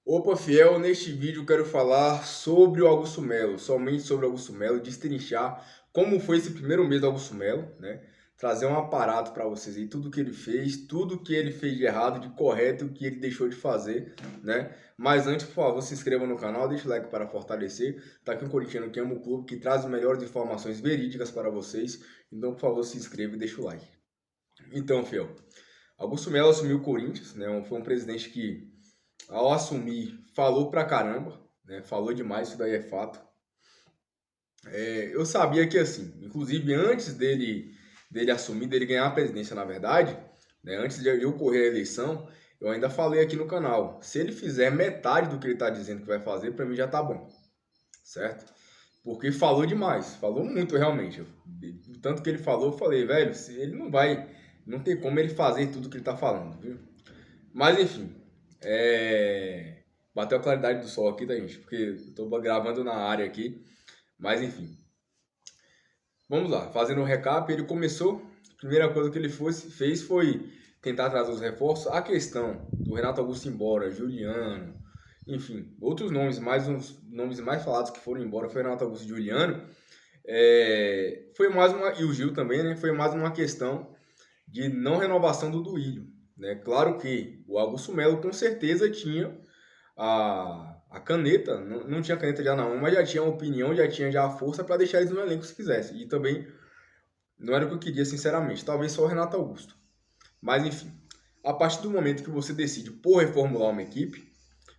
Opa, fiel, neste vídeo eu quero falar sobre o Augusto Melo, somente sobre o Augusto Melo, destrinchar como foi esse primeiro mês do Augusto Melo, né? Trazer um aparato para vocês aí, tudo que ele fez, tudo que ele fez de errado, de correto, o que ele deixou de fazer, né? Mas antes, por favor, se inscreva no canal, deixa o like para fortalecer. Tá aqui um corintiano que ama o clube, que traz as melhores informações verídicas para vocês. Então, por favor, se inscreva e deixa o like. Então, fiel, Augusto Melo assumiu o Corinthians, né? Foi um presidente que ao assumir, falou pra caramba, né? Falou demais, isso daí é fato. Eu sabia que assim, inclusive antes dele assumir, dele ganhar a presidência, na verdade, né? Antes de ocorrer a eleição, eu ainda falei aqui no canal, se ele fizer metade do que ele está dizendo que vai fazer, para mim já tá bom, certo? Porque falou demais, falou muito realmente. Tanto que ele falou, eu falei, velho, se ele não vai, não tem como ele fazer tudo que ele tá falando, viu? Mas enfim, bateu a claridade do sol aqui, tá, gente? Porque eu tô gravando na área aqui. Mas enfim, vamos lá. Fazendo um recap, ele começou. A primeira coisa que ele fez foi tentar trazer os reforços. A questão do Renato Augusto embora, Juliano, enfim, outros nomes, mais uns nomes mais falados que foram embora foi Renato Augusto e Juliano. Foi mais uma, e o Gil também, né? Foi mais uma questão de não renovação do Duílio, né? Claro que o Augusto Melo com certeza tinha a caneta, não tinha caneta já não, mas já tinha a opinião, já tinha já a força para deixar eles no elenco se quisesse. E também não era o que eu queria, sinceramente. Talvez só o Renato Augusto. Mas enfim, a partir do momento que você decide por reformular uma equipe,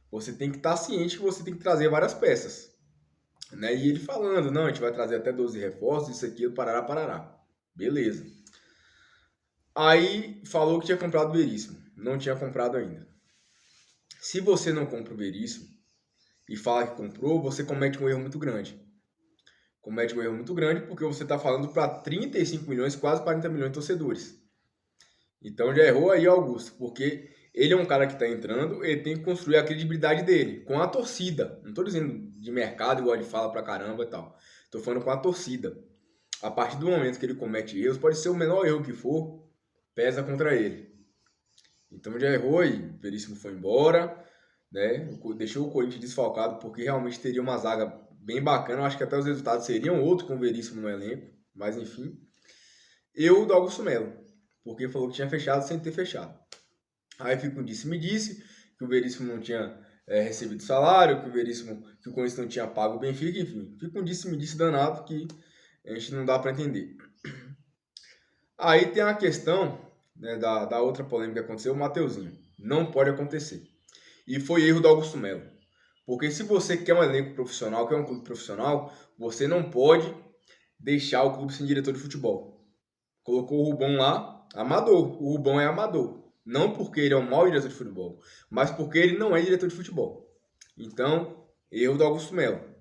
você tem que estar ciente que você tem que trazer várias peças. Né? E ele falando, não, a gente vai trazer até 12 reforços, isso aqui, parará, parará. Beleza. Aí falou que tinha comprado o Veríssimo. Não tinha comprado ainda. Se você não compra o Veríssimo e fala que comprou, você comete um erro muito grande. Comete um erro muito grande porque você está falando para 35 milhões, quase 40 milhões de torcedores. Então já errou aí, Augusto, porque ele é um cara que está entrando, ele tem que construir a credibilidade dele com a torcida. Não estou dizendo de mercado, igual ele fala pra caramba e tal. Estou falando com a torcida. A partir do momento que ele comete erros, pode ser o menor erro que for, pesa contra ele. Então já errou e o Veríssimo foi embora, né? Deixou o Corinthians desfalcado porque realmente teria uma zaga bem bacana. Eu acho que até os resultados seriam outros com o Veríssimo no elenco, mas enfim. Eu do Augusto Melo, porque falou que tinha fechado sem ter fechado. Aí fica um disse-me-disse, que o Veríssimo não tinha recebido salário, que que o Corinthians não tinha pago o Benfica, enfim. Fica um disse-me-disse danado que a gente não dá para entender. Aí tem a questão, né, da outra polêmica que aconteceu, o Mateuzinho. Não pode acontecer. E foi erro do Augusto Melo. Porque se você quer um elenco profissional, quer um clube profissional, você não pode deixar o clube sem diretor de futebol. Colocou o Rubão lá, amador. O Rubão é amador. Não porque ele é um mau diretor de futebol, mas porque ele não é diretor de futebol. Então, erro do Augusto Melo.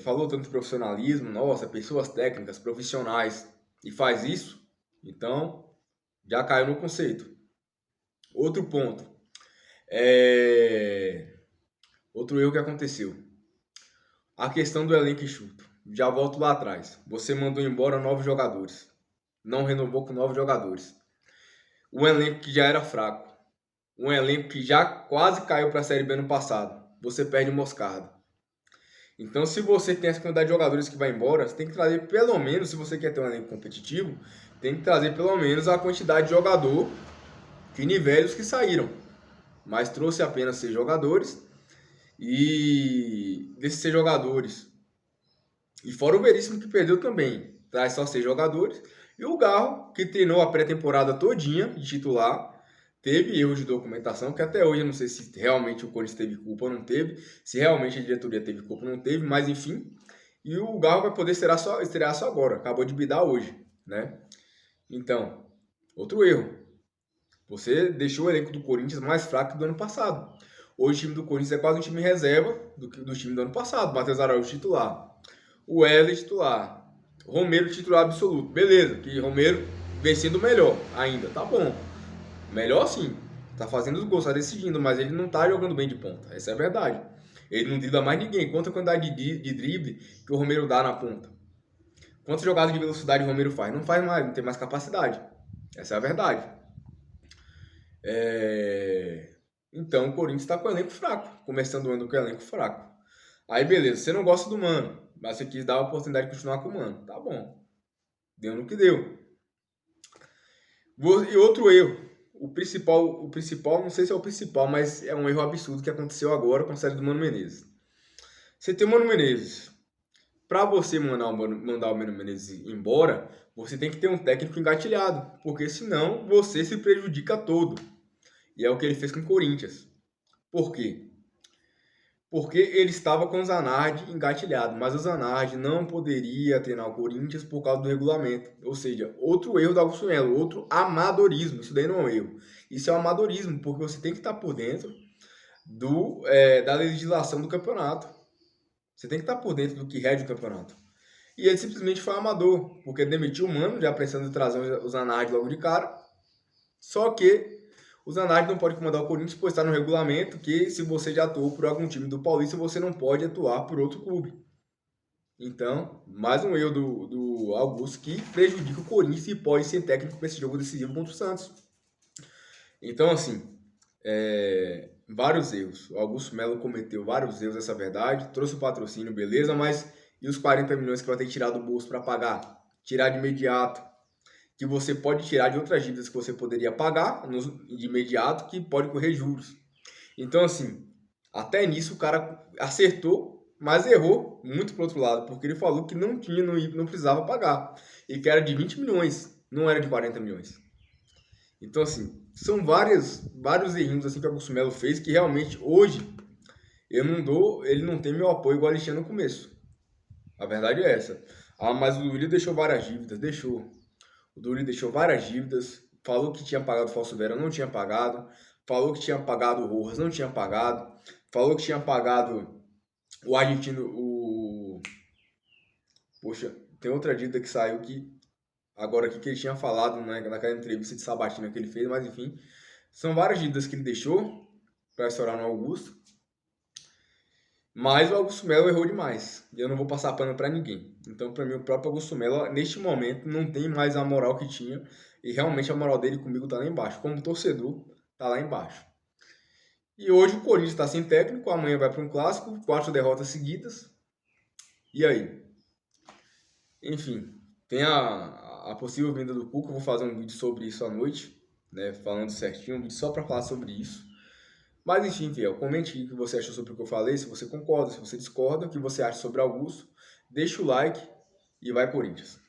Falou tanto de profissionalismo, nossa, pessoas técnicas, profissionais, e faz isso, então já caiu no conceito. Outro ponto. Outro erro que aconteceu. A questão do elenco enxuto. Já volto lá atrás. Você mandou embora 9 jogadores. Não renovou com 9 jogadores. Um elenco que já era fraco. Um elenco que já quase caiu para a Série B no passado. Você perde o Moscardo. Então, se você tem essa quantidade de jogadores que vai embora, você tem que trazer pelo menos, se você quer ter um elenco competitivo, tem que trazer pelo menos a quantidade de jogador que nivele os que saíram. Mas trouxe apenas 6 jogadores. E desses 6 jogadores, e fora o Veríssimo que perdeu também, traz só 6 jogadores. E o Garro, que treinou a pré-temporada todinha de titular, teve erros de documentação, que até hoje eu não sei se realmente o Corinthians teve culpa ou não teve, se realmente a diretoria teve culpa ou não teve, mas enfim. E o Garro vai poder estrear só agora, acabou de bidar hoje, né? Então, outro erro. Você deixou o elenco do Corinthians mais fraco que do ano passado. Hoje o time do Corinthians é quase um time reserva do time do ano passado. Matheus Araújo titular, o Wesley titular, Romero titular absoluto. Beleza, que Romero vem sendo melhor ainda, tá bom. Melhor sim, tá fazendo os gols, tá decidindo, mas ele não tá jogando bem de ponta, essa é a verdade. Ele não dribla mais ninguém, quanta quantidade de drible que o Romero dá na ponta. Quantas jogadas de velocidade o Romero faz? Não faz mais, não tem mais capacidade. Essa é a verdade. Então o Corinthians está com o elenco fraco, começando o ano com o elenco fraco. Aí beleza, você não gosta do Mano, mas você quis dar a oportunidade de continuar com o Mano. Tá bom, deu no que deu. E outro erro, o principal, não sei se é o principal, mas é um erro absurdo que aconteceu agora com a saída do Mano Menezes. Você tem o Mano Menezes. Para você mandar o Mano Menezes embora, você tem que ter um técnico engatilhado, porque senão você se prejudica todo. E é o que ele fez com o Corinthians. Por quê? Porque ele estava com o Zanardi engatilhado, mas o Zanardi não poderia treinar o Corinthians por causa do regulamento. Ou seja, outro erro do Augusto Melo, outro amadorismo. Isso daí não é um erro. Isso é um amadorismo, porque você tem que estar por dentro da legislação do campeonato. Você tem que estar por dentro do que rege o campeonato. E ele simplesmente foi amador, porque demitiu o Mano, já pensando em trazer o Zanardi logo de cara. Só que o Zanardi não pode comandar o Corinthians, pois está no regulamento que se você já atuou por algum time do Paulista, você não pode atuar por outro clube. Então, mais um erro do Augusto que prejudica o Corinthians e pode ser técnico para esse jogo decisivo contra o Santos. Então, assim, vários erros. O Augusto Melo cometeu vários erros, essa é verdade. Trouxe o patrocínio, beleza, mas e os 40 milhões que vai ter que tirar do bolso para pagar? Tirar de imediato. Que você pode tirar de outras dívidas que você poderia pagar de imediato, que pode correr juros. Então, assim, até nisso o cara acertou, mas errou muito pro outro lado, porque ele falou que não precisava pagar, e que era de 20 milhões, não era de 40 milhões. Então, assim, são vários errinhos assim, que o Augusto Melo fez, que realmente hoje ele não tem meu apoio igual ele tinha no começo. A verdade é essa. Ah, mas o Duílio deixou várias dívidas, deixou. O Duílio deixou várias dívidas, falou que tinha pagado o Falso Vera, não tinha pagado, falou que tinha pagado o Rojas, não tinha pagado, falou que tinha pagado o argentino, Poxa, tem outra dívida que saiu agora aqui que ele tinha falado, né, naquela entrevista de sabatina que ele fez, mas enfim, são várias dívidas que ele deixou para estourar no Augusto, mas o Augusto Melo errou demais. E eu não vou passar pano para ninguém. Então, para mim, o próprio Augusto Melo, neste momento, não tem mais a moral que tinha. E realmente a moral dele comigo tá lá embaixo. Como torcedor, tá lá embaixo. E hoje o Corinthians está sem técnico. Amanhã vai para um clássico. 4 derrotas seguidas. E aí? Enfim, tem a possível vinda do Cuca. Eu vou fazer um vídeo sobre isso à noite, né? Falando certinho. Um vídeo só para falar sobre isso. Mas enfim, Fiel, comente o que você achou sobre o que eu falei, se você concorda, se você discorda, o que você acha sobre Augusto. Deixa o like e vai Corinthians.